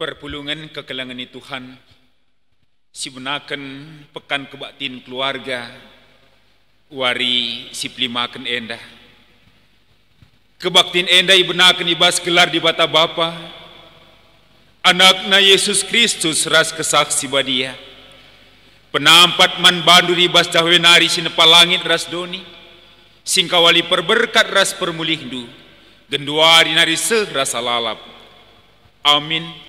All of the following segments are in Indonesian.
Perpulungan kekelangan Tuhan, si benakan pekan kebaktin keluarga, wari si pelimakan endah. Kebaktin endah ibenakan ibas gelar di bata Bapa, anakna Yesus Kristus ras kesaksi badia. Penampat man bandu ibas cahwenari sinepal langit ras doni, singkawali perberkat ras permulihdu, genduari nari seh rasa lalap. Amin.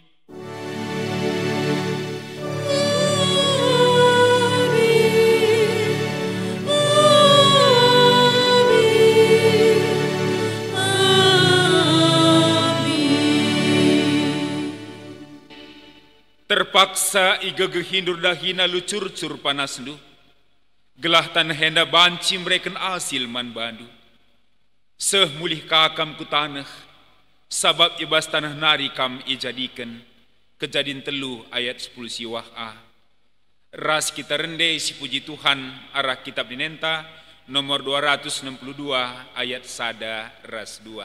Terpaksa iga gehindur dahina lucur-cur panas lu, gelah tanah henda banci mereka asil man bandu. Seh mulih kakam ku tanah, sabab ibas tanah nari kam ijadikan, kejadian telu ayat 10 siwah a. Ras kita rendai si puji Tuhan arah kitab dinenta nomor 262 ayat sada ras 2.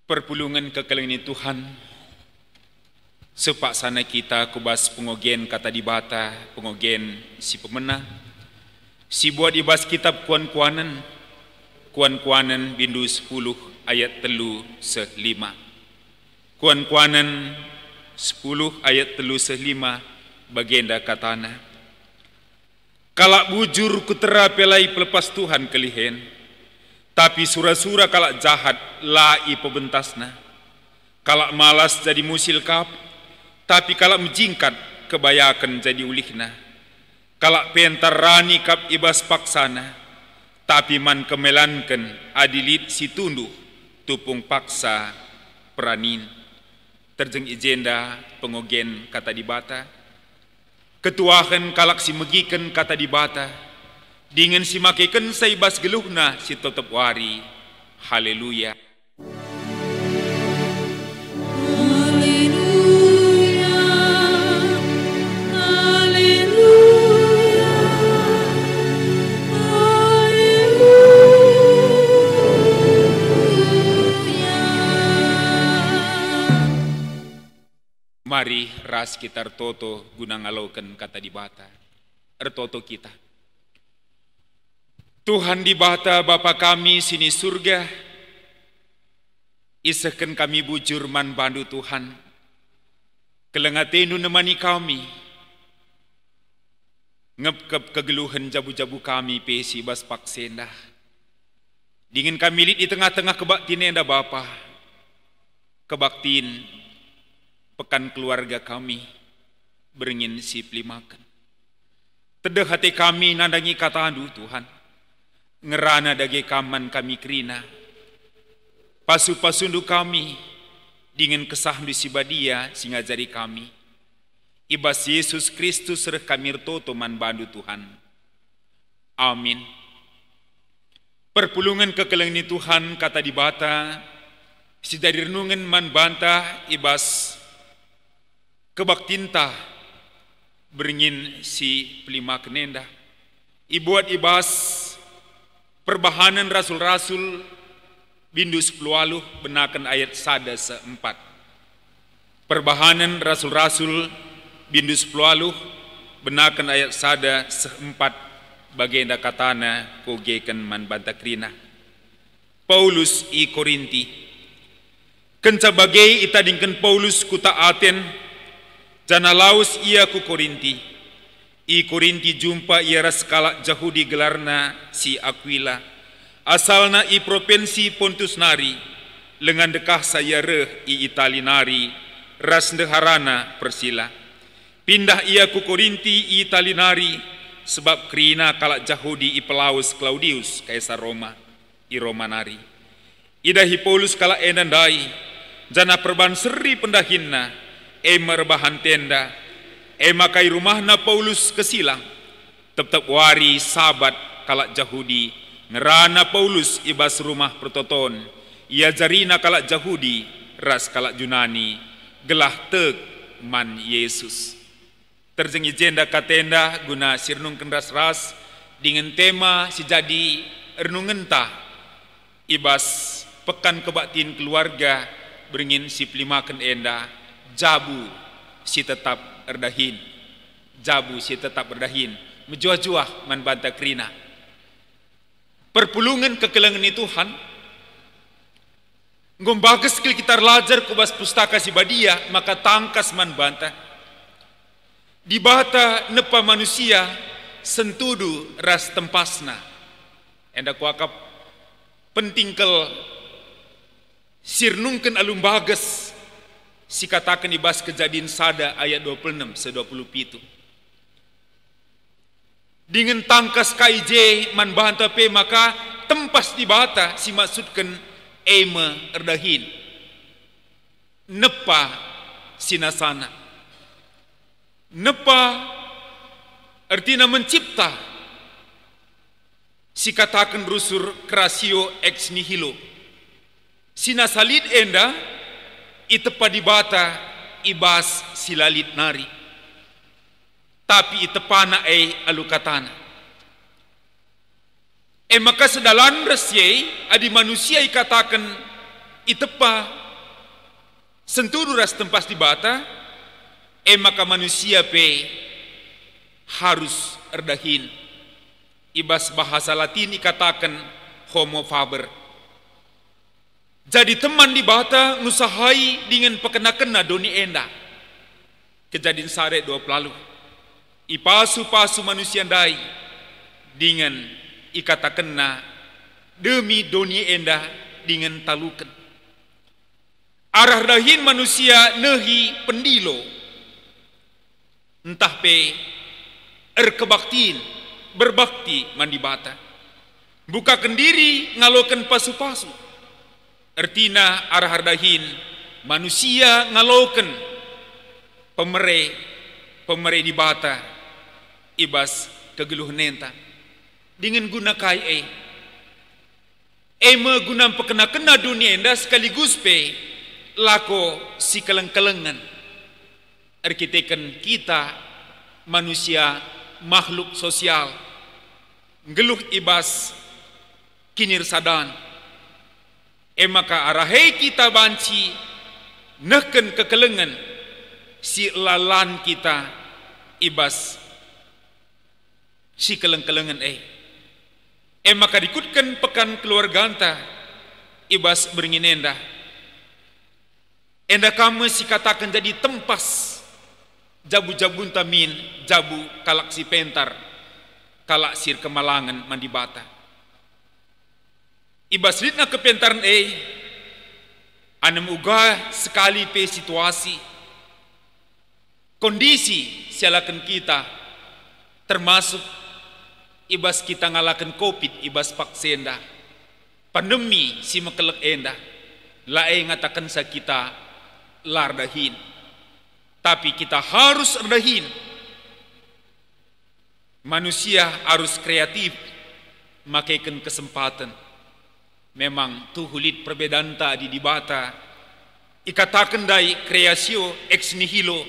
Perpulungan kekelangan Tuhan, sepak sana kita kubas pengogen kata di bata, pengogen si pemenang, si buat ibas kitab kuan-kuanan bindu 10 ayat telu seh 5. Kuan-kuanan 10 ayat telu seh 5 bagenda katana. Kalak bujur kutera pelai pelepas Tuhan kelihen, tapi sura-sura kalak jahat lai pebentasna. Kalak malas jadi musil kap, tapi kalak menjingkat kebayakan jadi ulihna. Kalak pentar rani kap ibas paksana, tapi man kemelankan adilit si tunduh tupung paksa peranin. Terjeng ijenda pengogen kata di bata, ketuahan kalak si megikan kata di bata, dengan si makikan saibas geluhna si tetap wari. Haleluya. Haleluya. Haleluya. Haleluya. Mari ras kita ertoto guna ngalaukan kata di bata. Ertoto kita. Tuhan di bata Bapa kami sini surga, isahkan kami bujur man bandu Tuhan, kelengatenu nemani kami, ngepkep kegeluhan jabu-jabu kami pesi bas paksendah, dingin kami lit di tengah-tengah kebaktin enda Bapa, kebaktin pekan keluarga kami, beringin si pelimakan. Tedeh hati kami nandangi kata andu Tuhan, ngerana dage kaman kami kerina, pasu-pasundu kami, dengan kesah si badia singajari kami, Ibas Yesus Kristus reh kamirto man bandu Tuhan. Amin. Perpulungan kekeleng ni Tuhan kata dibata, si dari renungan man bantah ibas kebaktinta beringin si pelima kenenda. Ibuat ibas perbahanan rasul-rasul bindu 10 benakan ayat 1-4. Perbahanan rasul-rasul bindu 10 benakan ayat 1-4 bagenda katana kogekan man bantakrina. Paulus i Korinti. Kenca bagai itadingkan Paulus kuta Aten, jana laus ia ku Korinti. I Korinti jumpa ia raskala Jahudi gelarna si Aquila. Asalna i provinsi Pontus nari, lengan dekah saya reh i Itali nari, ras deharana Persila. Pindah ia ku Korinti i Itali nari, sebab kerina kalak Jahudi i Pelaus Claudius kaisar Roma i Roma nari. Idahi Paulus kalak enandai, jana perban seri pendahinna, merbahan tenda, makai rumahna Paulus kesilang, tetap wari sabat kalak Jahudi, ngerana Paulus ibas rumah pertoton, ia jarina kalak Jahudi, ras kalak Junani, gelah tek man Yesus. Terjengi jenda katenda guna sirnung kendas ras, dengan tema si jadi renungan tah, ibas pekan kebaktiin keluarga, beringin si pelimakan enda, jabu si tetap erdahin, jabu si tetap erdahin, menjuah-juah man banta krina. Perpulungan kekelangan ni Tuhan, ngombages kil kita lajar kubas pustaka si badia, maka tangkas man banta. Di bata nepa manusia sentudu ras tempasna. Enda kuakap penting kel sirnungken alum bages si katakan ibas kejadian sada ayat 26 se-27. Dengan tangkas KIJ man banta pe maka tempas di bata si maksudkan erdahin. Nepa sinasana. Nepa artinya mencipta, si katakan rusur creatio ex nihilo. Sinasalid enda itepa di bata ibas silalit nari, tapi itepana alukatana. Maka sedalan resye adi manusia ikatakan itepa senturu ras tempas di bata, maka manusia pe harus erdahin. Ibas bahasa Latin ikatakan homo faber. Jadi teman di bata ngusahai dengan pekena-kena doni enda. Kejadian sare 2 lalu. Ipasu-pasu manusia dai dengan ikatakenna demi doni enda dengan talukan. Arah dahin manusia nehi pendilo. Entah pe kebaktiin, berbakti mandi bata. Buka kendiri ngalokan pasu-pasu. Artina arah hardahin manusia ngalokan pemere di bata ibas kegeluh nenta. Dengan guna kai guna pekena-kena dunia enda sekaligus pe lako si keleng-kelengan. Arkiteken kita manusia makhluk sosial geluh ibas kinir sadan. Maka arahai kita banci neken kekelengan si lalan kita ibas si keleng-kelengan maka dikutkan pekan keluarga anta ibas beringin enda kamu si katakan jadi tempas jabu-jabun tamin, jabu kalak si pentar, kalak sir kemalangan mandi bata. Ibas ritna kepentaran anem uga sekali pe situasi, kondisi sialakan kita, termasuk ibas kita ngalakan COVID, ibas paksenda, pandemi si mekelek enda, lae ngatakan sa kita lardahin. Tapi kita harus rendahin. Manusia harus kreatif, makaikan kesempatan. Memang tuhulit perbedaan tadi di bata. Ikatakan dai kreasio ex nihilo.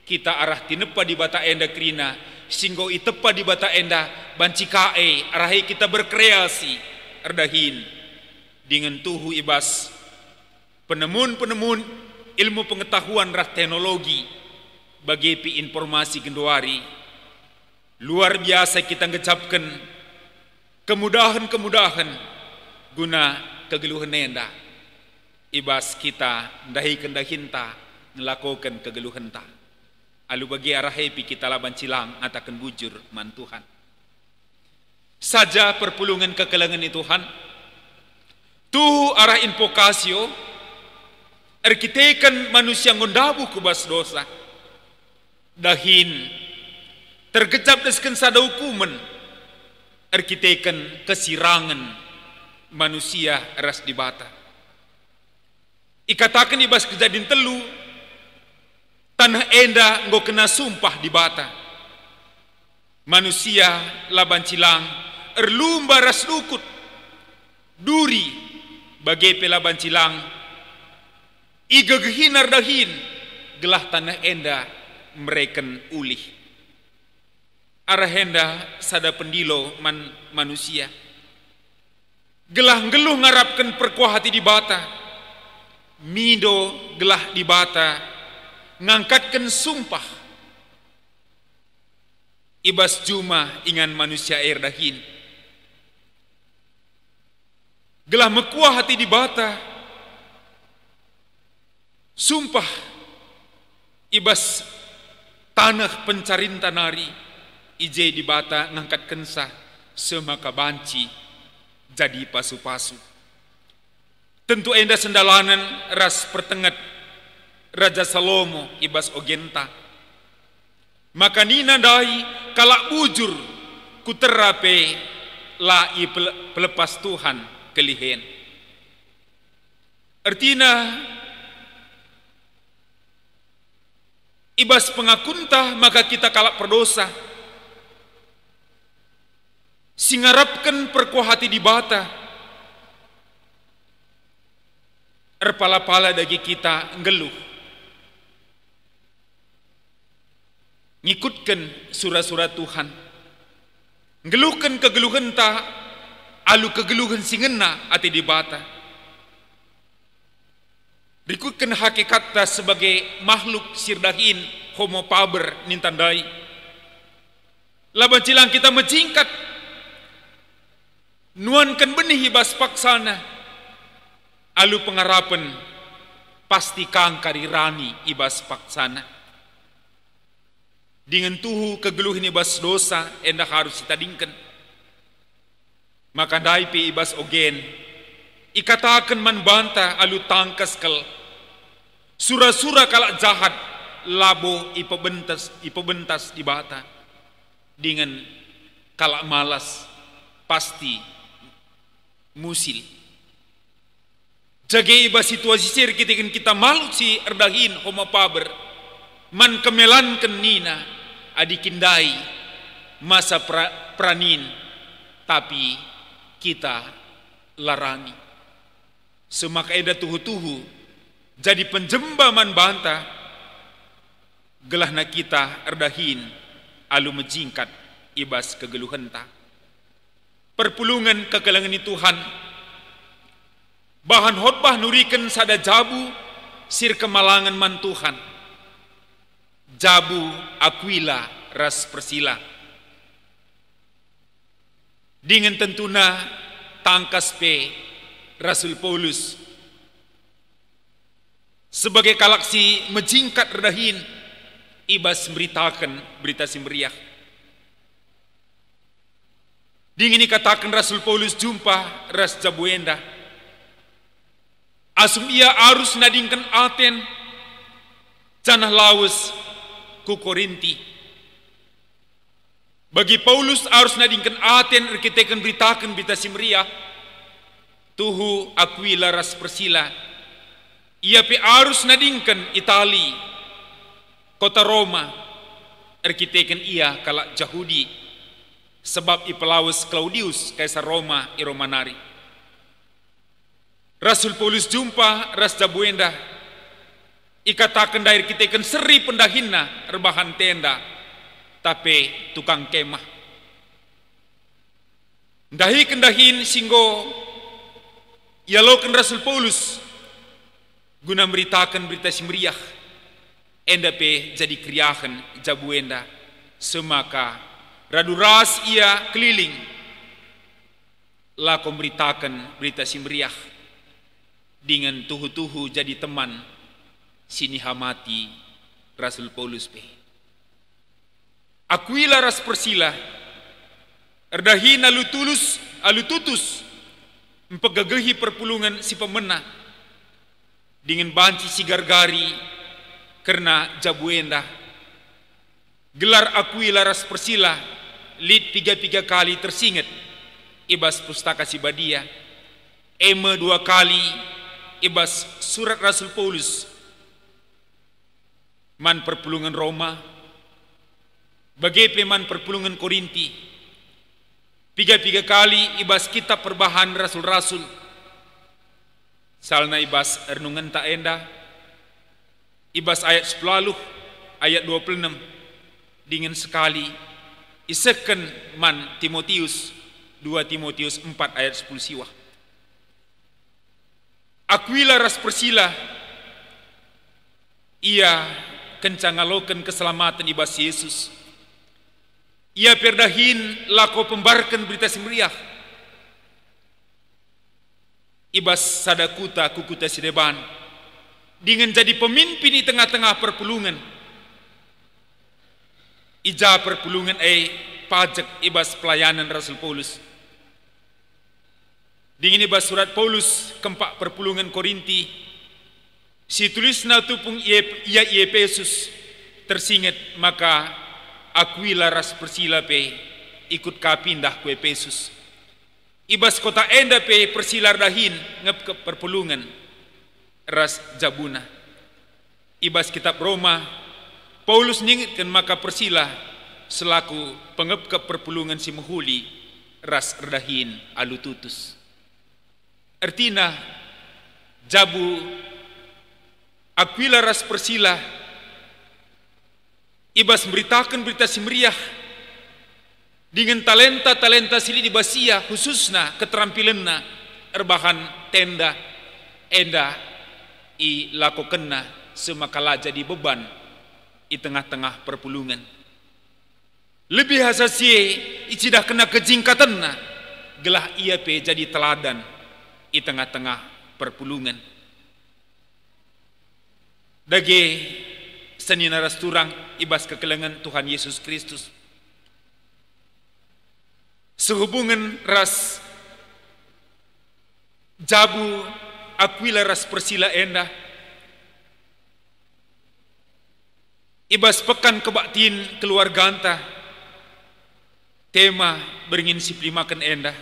Kita arah tinepa di bata enda krina. Singgo itepa di bata enda banci kae. Arahi kita berkreasi. Erdahin. Dengan tuhu ibas. Penemun-penemun ilmu pengetahuan rah teknologi. Bagi pi informasi genduari. Luar biasa kita ngecapkan kemudahan-kemudahan guna kegeluhan enda. Ibas kita ndahikan dahinta ngelakukan kegeluhan ta. Alu bagi arah happy kita laban cilang atakan bujur man Tuhan. Saja perpulungan kekelangan itu Tuhan. Tuh arah invokasio arkitekan manusia ngondabu kubas dosa. Dahin tergecap desken sada hukuman arkitekan kesirangan manusia ras di bata. Ikatakan ibas kejadian telu tanah enda nggo kena sumpah di bata. Manusia laban cilang erlumba ras dukut duri bagai pelaban cilang igagehinar dahin gelah tanah enda mereken ulih. Arahenda sada pendilo manusia. Gelah ngeluh ngarapkan perkuah hati di bata. Mido gelah di bata. Ngangkatkan sumpah. Ibas juma ingan manusia air dahin. Gelah mekuah hati di bata. Sumpah. Ibas tanah pencarin tanari. Ije di bata ngangkat kensa semaka banci jadi pasu-pasu. Tentu enda sendalanan ras pertengat Raja Salomo ibas ogenta. Maka nina dai kalak bujur kuterape lai pelepas Tuhan kelihen. Artina ibas pengakuntah maka kita kalak perdosa. Singarapkan perkuah hati di bata. Erpala-pala dagi kita ngeluh. Ngikutkan surah-surah Tuhan. Ngeluhkan kegeluhan ta. Alu kegeluhan singena hati di bata. Rikutkan hakikat ta sebagai makhluk sirdahin homo paber nintandai. Laban cilang kita menjingkat. Nuankan benih ibas paksana. Alu pengarapan pasti kangkari rani ibas paksana. Dengan tuhu kegeluhin ibas dosa enda harus ditadingkan. Maka daipi ibas ogen. Ikatakan man banta alu tangkas kal. Sura-sura kalak jahat labo ipebentas di bata. Dengan kalak malas pasti musil. Jaga iba situasi sir kita malu si erdahin homa paber. Man kemelan nina adikindai masa pranin. Tapi kita larani. Semaka eda tuhu-tuhu jadi penjemba man banta. Gelahna kita erdahin alu menjingkat ibas kegeluhan ta. Perpulungan kekelangan Tuhan. Bahan khotbah nurikan sada jabu sir kemalangan man Tuhan. Jabu Aquila ras Priscilla. Dengan tentuna tangkas pe Rasul Paulus. Sebagai kalaksi menjingkat redahin ibas memberitakan berita simriah. Dingin katakan Rasul Paulus jumpa ras jabuenda. Asum ia harus nadingkan Aten canah laus ku Korinti. Bagi Paulus harus nadingkan Aten arkitekan beritakan berita simriah. Tuhu Aquila ras Priscilla. Ia pe harus nadingkan Itali. Kota Roma arkiteken ia kalak Yahudi sebab ipelaus Claudius kaisar Roma i Romanari. Rasul Paulus jumpa ras Jabuenda ikatakan dari arkiteken seri pendahina rebahan tenda tapi tukang kemah. Dahi kendahin singgo yalokan Rasul Paulus guna beritakan berita simriah enda pe jadi kriahan Jabuenda semaka raduras ia keliling lah memberitakan berita simriah dengan tuhu-tuhu jadi teman sini hamati Rasul Paulus pe. Akuila ras Persila erdahin alu tutus empegagahi perpulungan si pemenang dengan banci si gargari karena Jabuenda. Gelar Akuila ras Persila lid 3 kali tersingat ibas pustaka si Badia, eme 2 kali ibas surat Rasul Paulus man perpulungan Roma bagai peman perpulungan Korinti, 3 kali ibas kitab perbahan rasul-rasul salna ibas renungan tak enda ibas ayat 10 ayat 26 dengan sekali iseken man Timotius 2 Timotius 4 ayat 10 siwa. Akuila ras Persila ia kencangalokan keselamatan ibas Yesus. Ia perdahin lako pembarkan berita simriah ibas sadakuta kukuta sideban dengan jadi pemimpin di tengah-tengah perpulungan. Ija perpulungan pajak ibas pelayanan Rasul Paulus. Dengan ibas surat Paulus keempat perpulungan Korinti, si tulisna tupung ia Efesus tersingat maka Akuila ras Persila pe ikut kapindah ku Efesus. Ibas kota enda pe Persila dahin ngep ke perpulungan ras Jabuna. Ibas kitab Roma Paulus ningitkan maka Persila selaku pengep ke perpulungan si Mahuli ras erdahin alu tutus. Artina Jabu Akuila ras Persila ibas memberitakan berita simriah dengan talenta-talenta sili di basia khususna keterampilanna erbahan tenda enda i lakokenna semakala jadi beban i tengah-tengah perpulungan. Lebih hasasie icidah kena kejingkatanna gelah ia pe jadi teladan i tengah-tengah perpulungan. Dage seni naras turang ibas kekelengan Tuhan Yesus Kristus. Sehubungan ras Jabu Akuila ras Persila enda ibas pekan kebaktiin keluarga anta tema beringin si primakan enda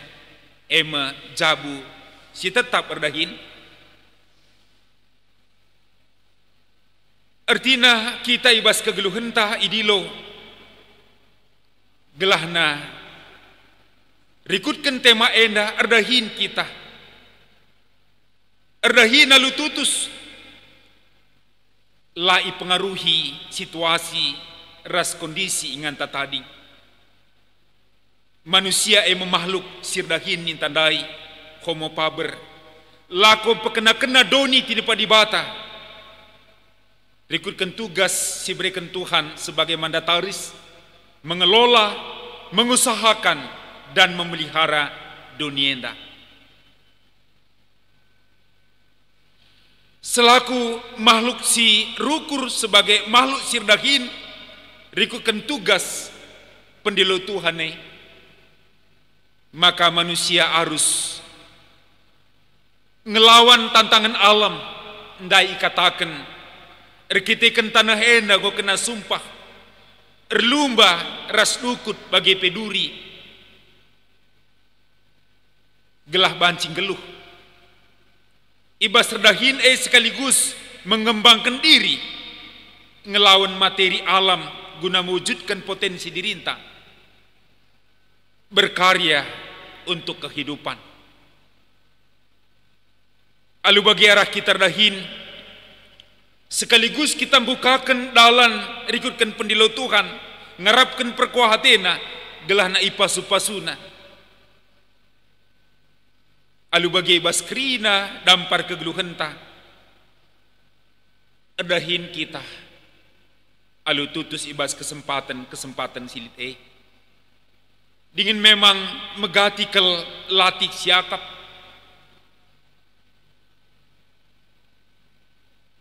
ema Jabu si tetap erdahin. Artina kita ibas kegeluhentah idilo gelahna rikutkan tema enda erdahin kita erdahin lalu tutus lai pengaruhi situasi ras kondisi inganta tadi manusia makhluk sirdahin nintandai homo paber lako pekena-kena doni tidak padibata rikutkan tugas si berikan Tuhan sebagai mandataris mengelola, mengusahakan dan memelihara dunia enda. Selaku makhluk si rukur sebagai makhluk sirdahin rikutkan tugas pendilo Tuhan maka manusia harus ngelawan tantangan alam ndai katakan erkitekan tanah enda go kena sumpah erlumba ras dukut bagi peduri gelah bancing geluh ibas redahin sekaligus mengembangkan diri ngelawan materi alam guna mewujudkan potensi dirinta, berkarya untuk kehidupan. Alu bagi arah kita dahin, sekaligus kita bukakan dalan rikutkan pendilo Tuhan, ngarapkan perkuahatena, gelah na ipasu-pasuna. Alu bagi baskrina dampar kegeluhenta, dahin kita. Alu tutus ibas kesempatan silit dingin memang megati kel latih siakap,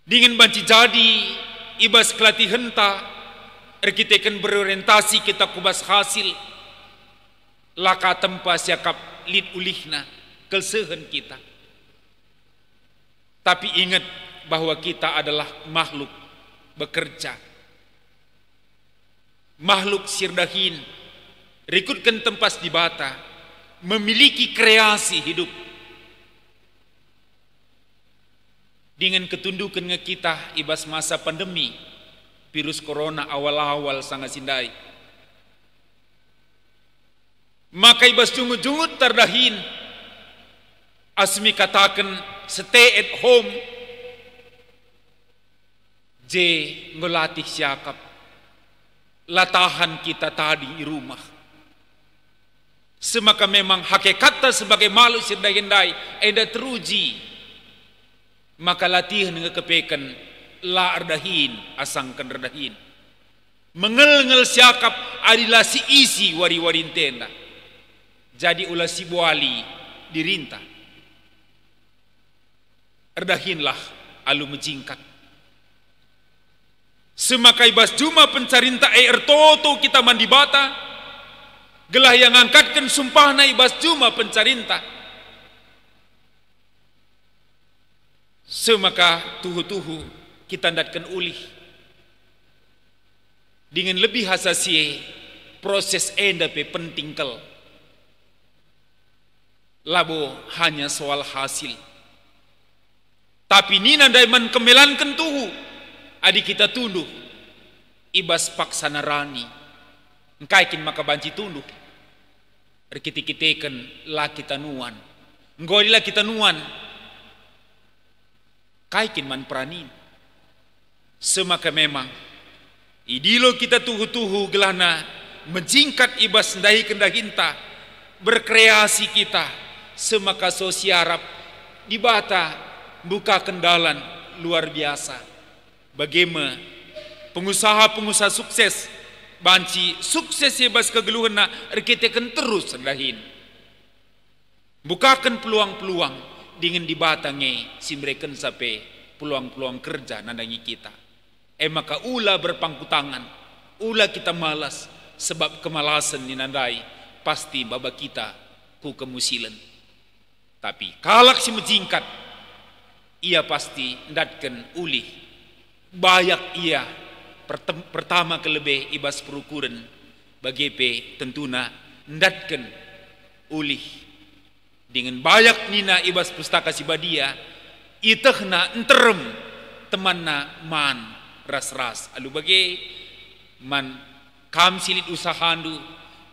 dingin banci jadi ibas kelatih henta erkiteken berorientasi kita kubas hasil laka tempa siakap lid ulihna kelsehen kita. Tapi ingat bahwa kita adalah makhluk bekerja, makhluk sirdahin, rikutkan tempas di bata, memiliki kreasi hidup. Dengan ketundukan kita ibas masa pandemi virus corona awal-awal sangat sindai, maka ibas jungut-jungut terdahin asmi katakan stay at home je ngelatih siakap latahan kita tadi di rumah. Semaka memang hakikatnya sebagai makhluk sirdahendai eda teruji, maka latihan ngekepekan la ardahin asangkan ardahin mengel-ngel siakap adalah si isi wari-warin tenda, jadi ulah si buali dirinta ardahinlah alu menjingkat. Semakai bas juma pencarinta ertoto kita mandi bata, gelah yang angkatkan sumpah na ibas juma pencarinta. Semaka tuhu-tuhu kita ndatkan ulih dengan lebih hasasie proses enda pe penting kel labo hanya soal hasil. Tapi nina daiman kemelankan tuhu adik kita tunduk ibas paksa narani engkaikin maka banci tunduk rikiti-kiteken la kita nuan nggodila kita nuan kaikin man pranin. Semaka memang idilo kita tuhu-tuhu gelana menjingkat ibas ndahi kendahinta berkreasi kita semaka sosiarap di bata buka kendalan luar biasa. Bagaimana pengusaha-pengusaha sukses banci sukses ibas kegeluhan na erkitekan terus rendahin bukakan peluang-peluang dengan dibatangi simreken sampai peluang-peluang kerja nandangi kita. Maka ula berpangku tangan, ula kita malas sebab kemalasan dinandai pasti baba kita ku kemusilan. Tapi kalak si menjingkat ia pasti ndatkan ulih bayak ia pertama kelebih ibas perukuran bagi pe tentuna ndatkan ulih dengan bayak nina ibas pustaka sibadia itehna enterem temanna man ras-ras alu bagi man kam silit usahandu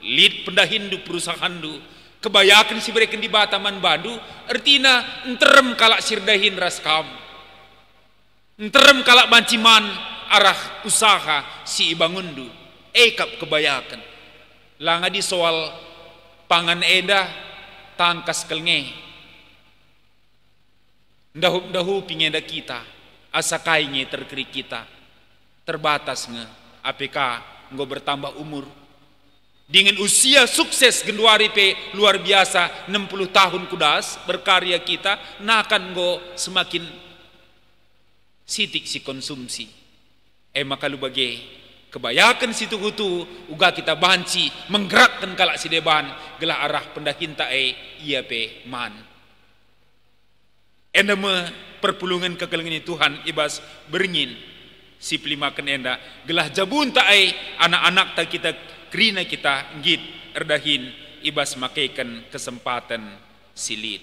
lid pendahindu perusahandu kebayakan si mereka di bataman bandu artina enterem kalak sirdahin ras kam enterem kalak banciman arah usaha si ibangundu ekap kebayakan langa di soal pangan eda tangkas kelnge dahu pingenda kita asa kainge terkeri kita terbatas nge APK ngo bertambah umur dengan usia sukses genduari pe luar biasa 60 tahun kudas berkarya kita nakan ngo semakin sitik si konsumsi maka lu bagi kebayakan situ hutu uga kita banci menggerakkan kalak si deban gelah arah pendahinta ia pe man endama perpulungan kekelengan Tuhan ibas beringin si pelimakan enda gelah jabunta anak-anak tak kita kerina kita ngit erdahin ibas makaikan kesempatan silit.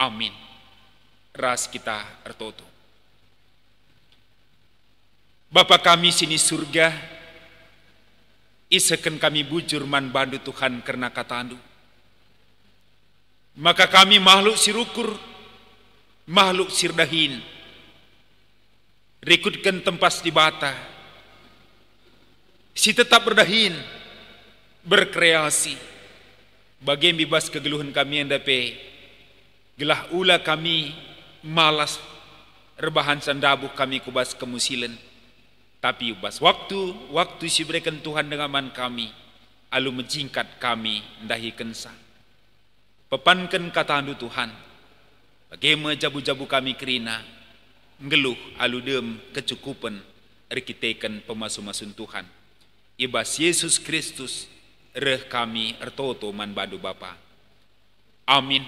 Amin. Ras kita ertoto. Bapa kami sini surga, isakan kami bujur man bandu Tuhan karena katandu. Maka kami makhluk sirukur, makhluk sirdahin, rekutkan tempas di bata, si tetap berdahin, berkreasi, bagi bebas kegeluhan kami yang dape, gelah ula kami malas, rebahan sandabuh kami kubas kemusilan. Tapi ubas waktu si berikan Tuhan dengan man kami, alu menjingkat kami ndahi kensa. Pepankan katandu Tuhan, bagaimana jabu-jabu kami kerina, ngeluh alu dem kecukupan, erkitekan pemasu-masun Tuhan. Ibas Yesus Kristus, reh kami ertoto man badu Bapa. Amin.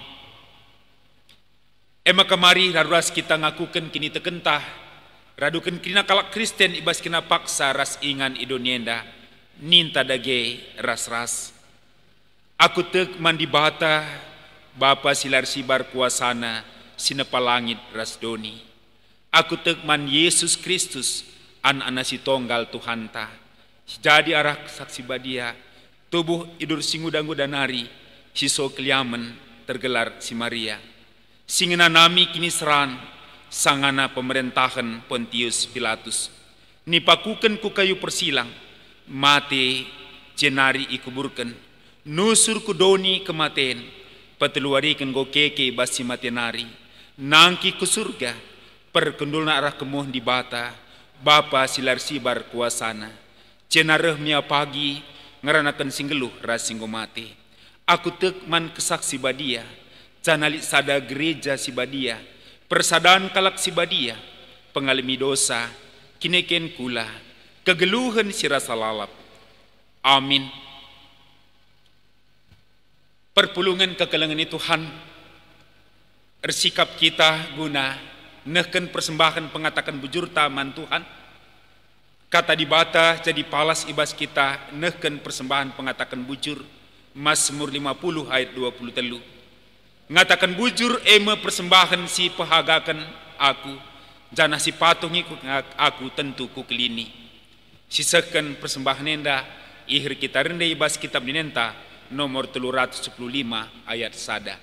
Ema kemari raruas kita ngakukan kini tekentah, radukan kina kalak Kristen ibas kina paksa ras ingan idonienda ninta dage ras-ras. Aku tek mandi bata Bapa silar sibar kuasana sinepa langit ras doni. Aku tek man Yesus Kristus an si tonggal Tuhan ta. Jadi arah saksi badia tubuh idur singudangu danari siso keliamen tergelar si Maria. Singena nami kini seran sangana pemerintahan Pontius Pilatus. Nipakukan ku kayu persilang, mate jenari ikuburkan, nusur ku doni kematen, peteluarikan go keke basi matenari, nangki ku surga, perkendulna arah kemuh di bata, Bapa silar sibar kuasana, jenareh mia pagi, ngeranakan singgeluh rasinggo mate. Aku tek man kesaksi badia, janalik sada gereja si badia, persadaan kalak si badia, pengalami dosa, kineken kula, kegeluhan si rasa lalap. Amin. Perpulungan kekelengan Tuhan, ersikap kita guna, nehken persembahan pengatakan bujur taman Tuhan, kata di bata jadi palas ibas kita, nehken persembahan pengatakan bujur, Mazmur 50 ayat 23. Ngatakan bujur ema persembahan si pahagakan aku, jana si patungi aku tentu ku kelini. Sisakan persembahan enda, ihir kita rendai ibas kitab dinenta nomor 315 ayat sada.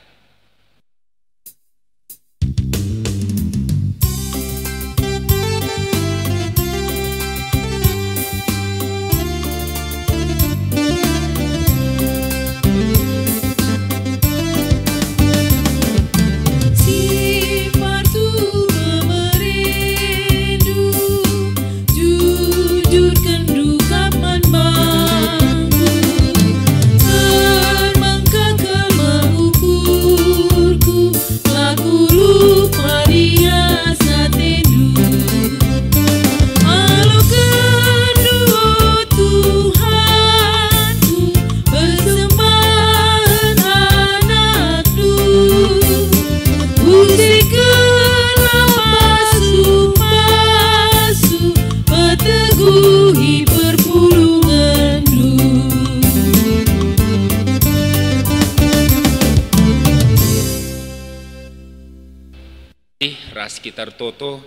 Sekitar toto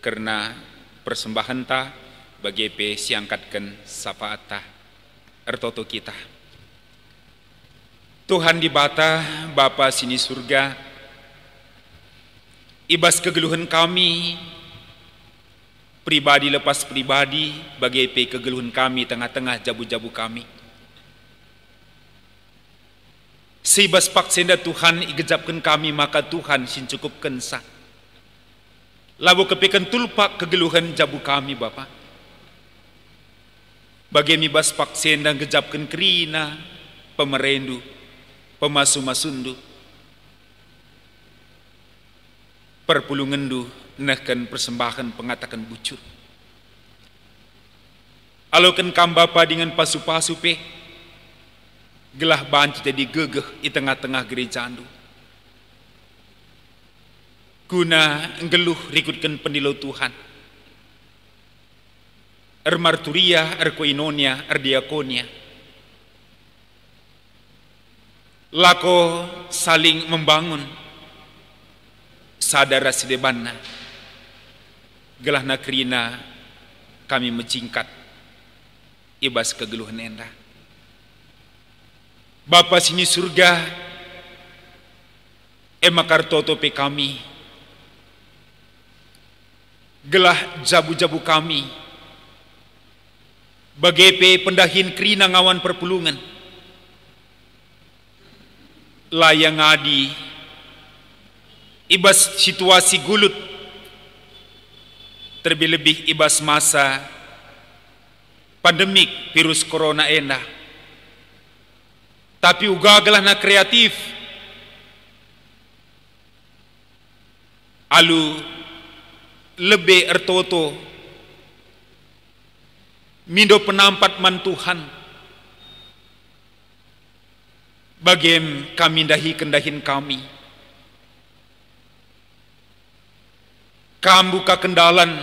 karena persembahan ta bagi pe siangkatkan sapaat ta ertoto kita. Tuhan di bata Bapa sini surga, ibas kegeluhan kami pribadi lepas pribadi bagi pe kegeluhan kami tengah-tengah jabu-jabu kami. Seibas paksenda Tuhan igejapkan kami maka Tuhan sin cukupkan sa. Labu kepikan tulpak kegeluhan jabu kami Bapa. Bagi mibas paksen dan gejapkan kerina, pemerendu, pemasu-masundu, perpulungendu, nehkan persembahan pengatakan bucur. Alokan kam Bapa dengan pasu-pasu pe, gelah banci jadi gegeh di tengah-tengah gereja andu. Guna ngeluh rikutkan pendilau Tuhan. Marturia, koinonia, diakonia. Lako saling membangun. Sadara sidebanna. Gelah nakrina kami mencingkat ibas kegeluhan enda. Bapa sini surga, emakar totope kami, gelah jabu-jabu kami, bagepe pendahin krina ngawan perpulungan, layang adi, ibas situasi gulut, terlebih ibas masa pandemik virus corona enda. Tapi ugagalah na kreatif, alu lebih ertoto, mindo penampat man Tuhan, bagem kami dahi kendahin kami, buka kendalan,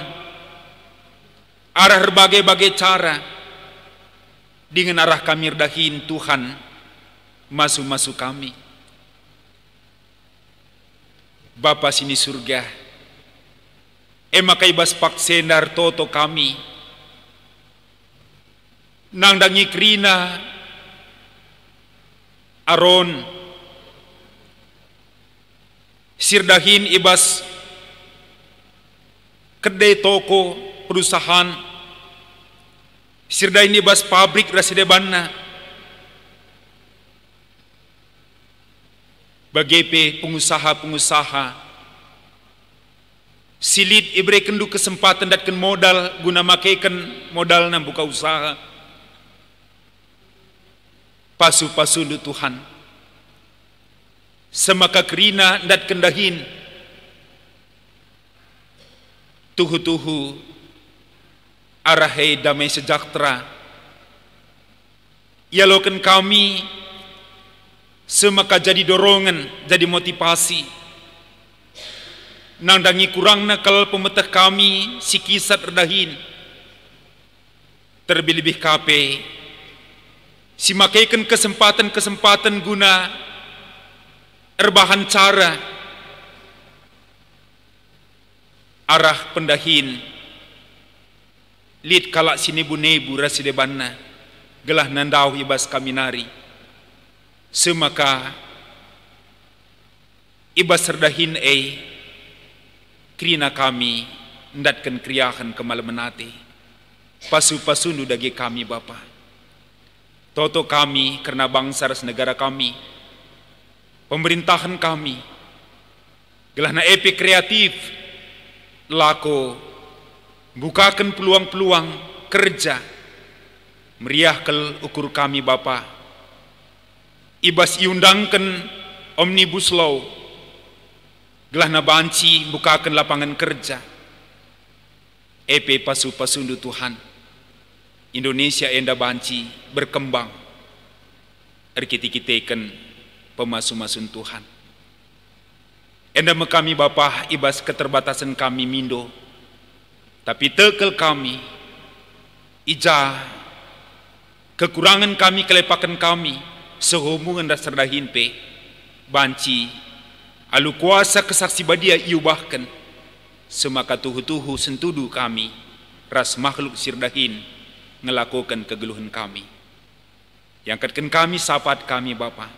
arah berbagai-bagai cara, dengan arah kami dahin Tuhan, masuk kami. Bapa sini surga, emakai bas paksendar toto kami, nang dangi krina, aron, sirdahin ibas kedai toko perusahaan, sirdahin ibas pabrik rasidebanna, bagepe pengusaha-pengusaha silit ibre kendu kesempatan datkan modal guna makaikan modal na buka usaha, pasu-pasu ndu Tuhan semaka kerina datkan dahin tuhu-tuhu arahai damai sejahtera yalokan kami semaka jadi dorongan, jadi motivasi. Nandangi kurangna kal pemetah kami si kisat redahin. Terlebih kape, si makaikan kesempatan-kesempatan guna erbahan cara arah pendahin lid kalak sinebu-nebu rasidebanna gelah nandau ibas kami nari. Semaka ibas serdahin krina kami ndatkan kriahan kemalamenate pasu-pasundu dagi kami Bapa. Toto kami karena bangsa ras negara kami, pemerintahan kami gelah na epi kreatif lako bukakan peluang-peluang kerja meriah kel ukur kami Bapa. Ibas iundangkan omnibus law, gelah na banci bukakan lapangan kerja, pasu-pasundu Tuhan, Indonesia enda banci berkembang, erkiti-kiteken pemasu-masun Tuhan. Enda kami Bapa ibas keterbatasan kami mindo, tapi tekel kami, ija kekurangan kami kelepakan kami, sehubungan dasar dahin pe banci alu kuasa kesaksi badia iubahkan semaka tuhu-tuhu sentudu kami ras makhluk sirdahin ngelakukan kegeluhan kami yang katkan kami sapat kami Bapa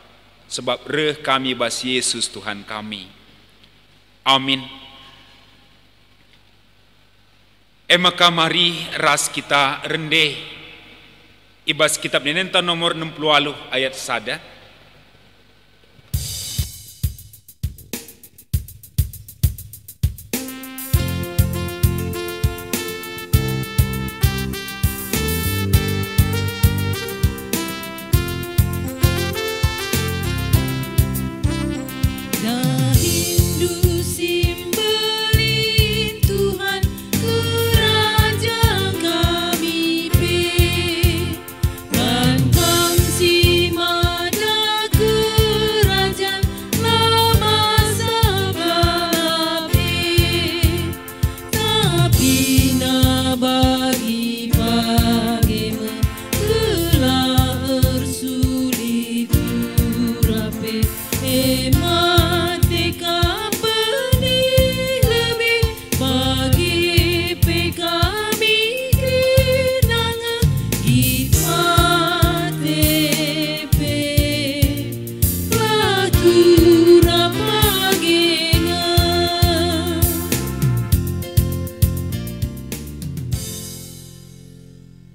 sebab reh kami bas Yesus Tuhan kami. Amin. Maka mari ras kita rendeh ibas kitab Nenenta nomor 60 ayat sada. Tuhan kerajaan kami pe, dan kami si mada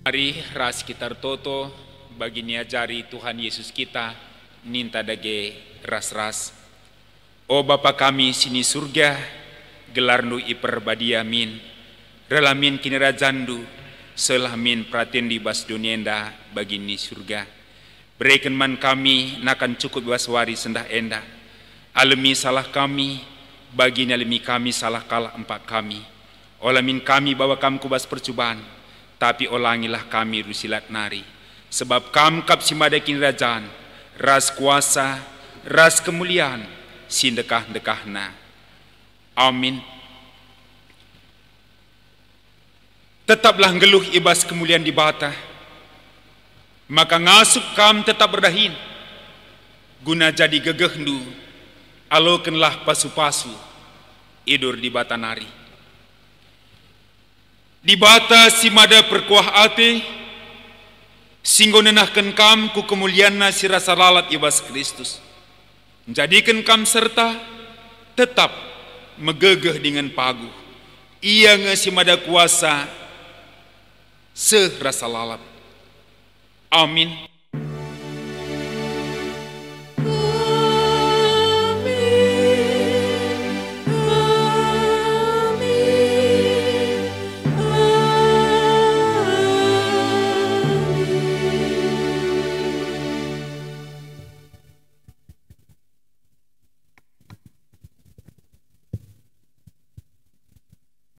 Mari ras kita toto bagi niajari Tuhan Yesus kita ninta dage ras-ras. O Bapa kami sini surga, gelarnu iperbadia min, relamin kinerajandu, selamin praten di bas dunienda bagi ni surga. Berikan man kami nakan cukup waswari sendah endah. Alemi salah kami, bagi alemi kami salah kalah empat kami. Olamin kami bawa kami kubas percubaan, tapi olangilah kami rusilat nari. Sebab kam kap simadakin rajaan, ras kuasa, ras kemuliaan, sindekah-dekahna. Amin. Tetaplah ngeluh ibas kemuliaan di bata, maka ngasup kam tetap berdahin, guna jadi gegehnu, alokenlah pasu-pasu, idur di bata nari. Di bata simada perkuah ate, singgo nenahkan kam ku kemulianna si rasa lalat ibas Kristus. Jadikan kam serta tetap megegeh dengan pagu. Ia nge simada kuasa serasa lalat. Amin.